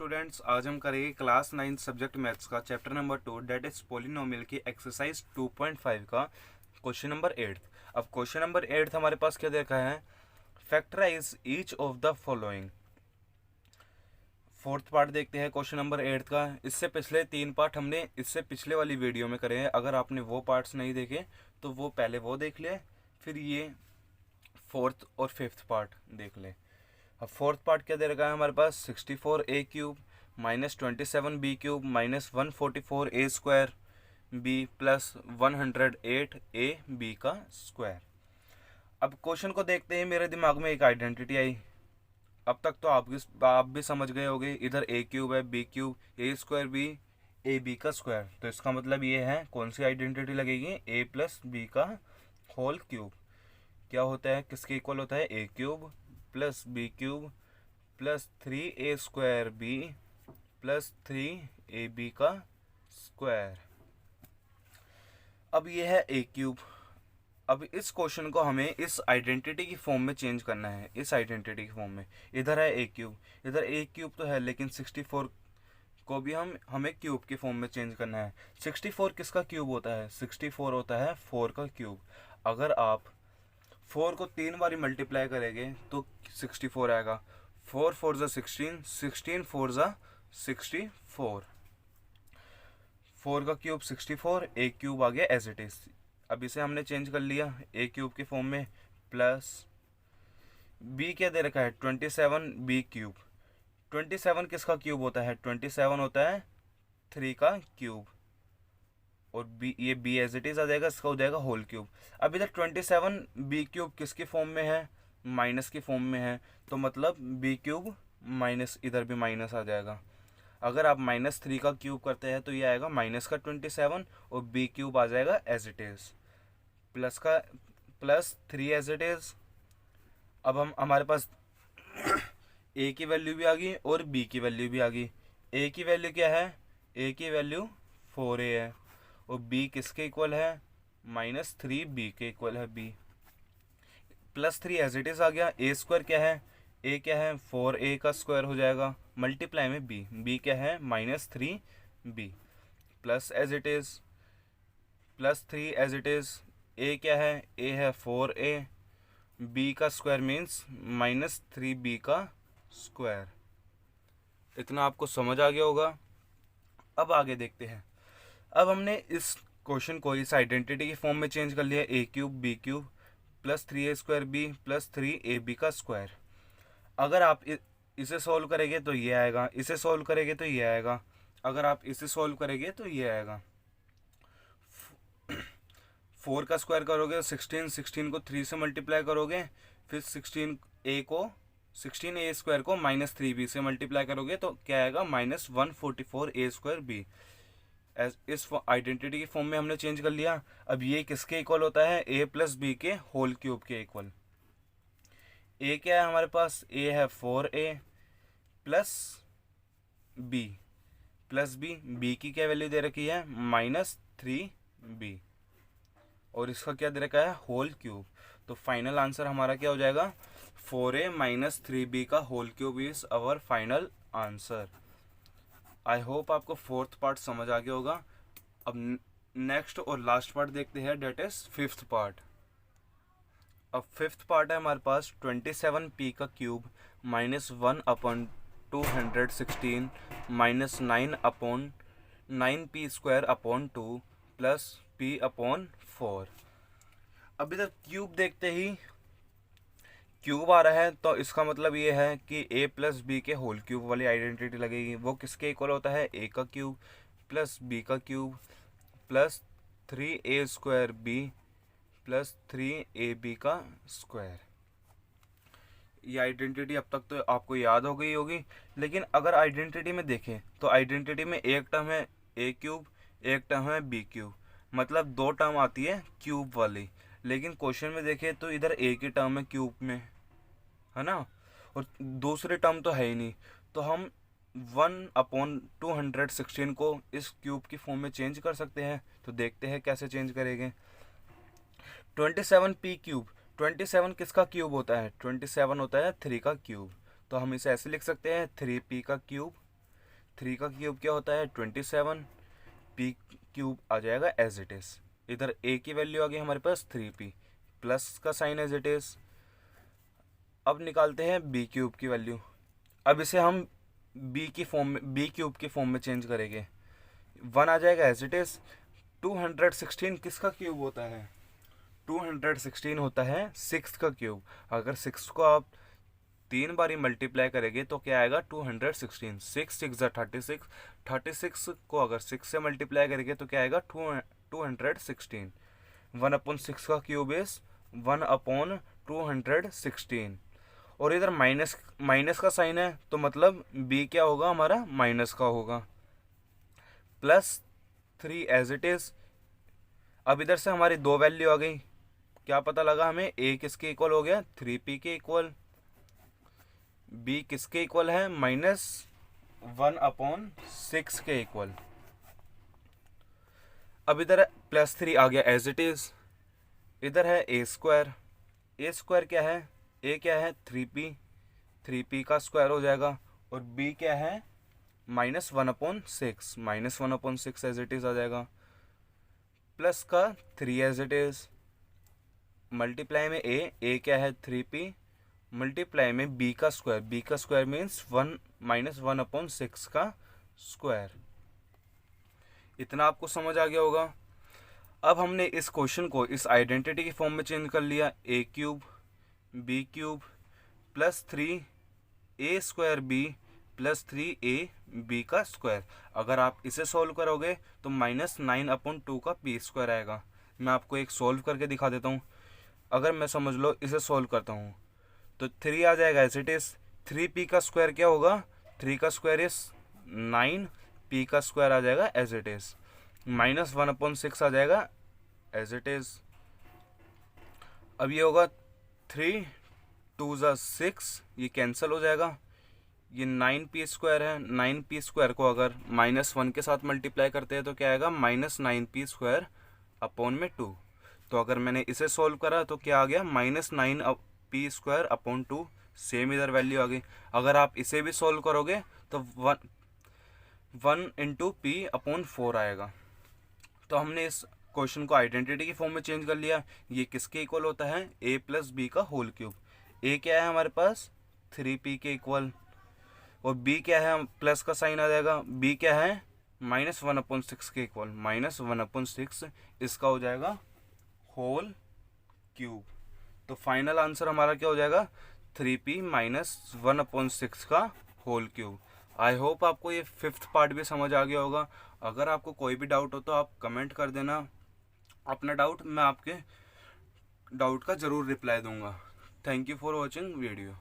Students, आज हम करेंगे क्लास 9 सब्जेक्ट मैथ्स का chapter number 2 that is polynomial की एक्सरसाइज 2.5 का क्वेश्चन नंबर 8। अब क्वेश्चन नंबर 8 हमारे पास क्या देखा है, factorise each of the following. Fourth part देखते हैं क्वेश्चन नंबर 8 का। इससे पिछले 3 पार्ट हमने इससे पिछले वाली वीडियो में करे हैं। अगर आपने वो पार्ट्स नहीं देखे तो वो पहले वो देख ले, फिर ये फोर्थ और फिफ्थ पार्ट देख ले। अब फोर्थ पार्ट क्या दे रखा है हमारे पास, 64a³ minus 27b³ minus 144a² b plus 108ab का स्क्वायर। अब क्वेश्चन को देखते ही मेरे दिमाग में एक आइडेंटिटी आई। अब तक तो आप भी समझ गए होंगे, इधर a³ है, b³ a² b ab का स्क्वायर। तो इसका मतलब ये है, कौन सी आइडेंटिटी लगेगी, a प्लस b का होल क्यूब। क्या होता है, किसके इक्वल होता है, a³ plus b³ plus 3a² b plus 3ab का स्क्वायर। अब ये है a³। अब इस क्वेश्चन को हमें इस आइडेंटिटी की फॉर्म में चेंज करना है। इस आइडेंटिटी की फॉर्म में इधर है a³, इधर a³ तो है, लेकिन 64 को भी हमें क्यूब की फॉर्म में चेंज करना है। 64 किसका क्यूब होता है, 64 होता है 4 का क्यूब। अगर आप 4 को 3 बार मल्टीप्लाई करेंगे तो 64 आएगा। 4 4 ज़ा 16, 16 4 ज़ा 64। 4 का क्यूब 64, a³ आ गया एज इट इज। अब इसे हमने चेंज कर लिया a³ की फॉर्म में, प्लस b क्या दे रखा है, 27b³। 27 किसका क्यूब होता है, 27 होता है 3 का क्यूब। और b, ये b एज इट इज आ जाएगा, इसका हो जाएगा होल क्यूब। अब इधर 27b³ किसकी फॉर्म में है, माइनस की फॉर्म में है, तो मतलब b³ माइनस, इधर भी माइनस आ जाएगा। अगर आप -3 का क्यूब करते हैं तो ये आएगा माइनस का 27 और b³ आ जाएगा एज इट इज, प्लस का प्लस 3 एज इट इज। अब हमारे पास a की वैल्यू भी आ गई और b की वैल्यू भी आ गई। a की वैल्यू क्या है, a की वैल्यू 4a है, और b किसके इक्वल है, -3b के इक्वल है b। Plus 3 as it is आ गया। a² क्या है, a क्या है 4a का स्क्वायर हो जाएगा, मल्टीप्लाई में b क्या है -3b, plus as it is, plus 3 as it is. a क्या है, a है 4a, b का स्क्वायर मीन्स -3b का स्क्वायर। इतना आपको समझ आ गया होगा। अब आगे देखते हैं। अब हमने इस क्वेश्चन को इस आइडेंटिटी की फॉर्म में चेंज कर लिया, a³ b³ plus 3a² b plus 3ab का स्क्वायर। अगर आप इसे सॉल्व करेंगे तो ये आएगा, इसे सॉल्व करेंगे तो ये आएगा, अगर आप इसे सॉल्व करेंगे तो ये आएगा। 4 का स्क्वायर करोगे 16, 16 को 3 से मल्टीप्लाई करोगे, फिर 16a को -3b से मल्टीप्लाई करोगे तो क्या आएगा, -144a² b। इस आइडेंटिटी की फॉर्म में हमने चेंज कर लिया। अब ये किसके इक्वल होता है, a प्लस b के होल क्यूब के इक्वल। a क्या है हमारे पास, a है 4a plus b plus b की क्या वैल्यू दे रखी है, -3b, और इसका क्या दे रखा है, होल क्यूब। तो फाइनल आंसर हमारा क्या हो जाएगा, 4a - 3b का whole cube is our final answer. I hope आपको फोर्थ पार्ट समझ आ गया होगा। अब नेक्स्ट और लास्ट पार्ट देखते हैं, डेट इज फिफ्थ पार्ट। अब फिफ्थ पार्ट है हमारे पास 27p का क्यूब -1/216 -9/9p² प्लस p/4। अब इधर क्यूब देखते ही क्यूब आ रहा है, तो इसका मतलब ये है कि a प्लस बी के होल क्यूब वाली आइडेंटिटी लगेगी। वो किसके इक्वल होता है, a का क्यूब प्लस b का cube plus 3a² b plus 3ab का स्क्वायर। ये आइडेंटिटी अब तक तो आपको याद हो गई होगी, लेकिन अगर आइडेंटिटी में देखें तो आइडेंटिटी में एक टर्म है a³, एक टर्म है b³, मतलब 2 टर्म आती है क्यूब वाली। लेकिन क्वेश्चन में देखें तो इधर a की टर्म है क्यूब में, है ना, और दूसरे टर्म तो है ही नहीं। तो हम 1/216 को इस क्यूब की फॉर्म में चेंज कर सकते हैं। तो देखते हैं कैसे चेंज करेंगे। 27p³, 27 किसका क्यूब होता है, 27 होता है 3 का क्यूब। तो हम इसे ऐसे लिख सकते हैं 3p का क्यूब 3 का क्यूब क्या होता है 27, पी क्यूब आ जाएगा एज इट इज़। इधर ए की वैल्यू आ गई हमारे पास 3p, प्लस का साइन एज इट इज़। अब निकालते हैं बी क्यूब की वैल्यू। अब इसे हम बी क्यूब की फॉर्म में चेंज करेंगे। 1 आ जाएगा एज इट इज़। 216 किसका क्यूब होता है? 216 होता है 6 का क्यूब। अगर 6 को आप 3 बारी मल्टीप्लाई करेंगे तो क्या आएगा 216। 6 6 36, 36 को अगर 6 से मल्टीप्लाई करेंगे तो क्या आएगा 216। 1/6 का क्यूब इज 1/216। और इधर माइनस माइनस का साइन है तो मतलब b क्या होगा हमारा माइनस का होगा। +3 एज इट इज। अब इधर से हमारी दो वैल्यू आ गई। क्या पता लगा हमें? a किसके इक्वल हो गया 3p के इक्वल, b किसके इक्वल है -1/6 के इक्वल। अब इधर +3 आ गया एज इट इज। इधर है a स्क्वायर। a स्क्वायर क्या है? a क्या है 3p, 3p का स्क्वायर हो जाएगा। और b क्या है -1/6, -1/6 एज इट इज आ जाएगा। प्लस का 3 एज इट इज। मल्टीप्लाई में a क्या है 3p, मल्टीप्लाई में b का स्क्वायर मीन्स 1 -1/6 का स्क्वायर। इतना आपको समझ आ गया होगा। अब हमने इस क्वेश्चन को इस आइडेंटिटी की फॉर्म में चेंज कर लिया। a cube b cube +3a² b +3ab का स्क्वायर। अगर आप इसे सॉल्व करोगे तो -9/2 का p² आएगा। मैं आपको एक सॉल्व करके दिखा देता हूँ। अगर मैं समझ लो इसे सॉल्व करता हूँ तो 3 आ जाएगा एज इट इज। 3p का स्क्वायर क्या होगा? 3 का स्क्वायर इज 9, p का स्क्वायर आ जाएगा एज इट इज। -1/6 आ जाएगा एज इट इज। अब ये होगा 3 2 6, ये कैंसिल हो जाएगा। ये 9p² है। 9p² को अगर -1 के साथ मल्टीप्लाई करते हैं तो क्या आएगा -9p²/2। तो अगर मैंने इसे सॉल्व करा तो क्या आ गया -9p²/2। सेम इधर वैल्यू आ गई। अगर आप इसे भी सॉल्व करोगे तो 1 × p/4 आएगा। तो हमने इस क्वेश्चन को आइडेंटिटी की फॉर्म में चेंज कर लिया। ये किसके इक्वल होता है? a + b का होल क्यूब। a क्या है हमारे पास 3p के इक्वल, और b क्या है प्लस का साइन आ जाएगा। b क्या है -1/6 के इक्वल, -1/6 इसका हो जाएगा होल क्यूब। तो फाइनल आंसर हमारा क्या हो जाएगा 3p - 1/6 का होल क्यूब। आई होप आपको ये 5th पार्ट भी समझ आ गया होगा। अगर आपको कोई भी डाउट हो तो आप कमेंट कर देना अपना डाउट, मैं आपके डाउट का ज़रूर रिप्लाई दूंगा। Thank you for watching video.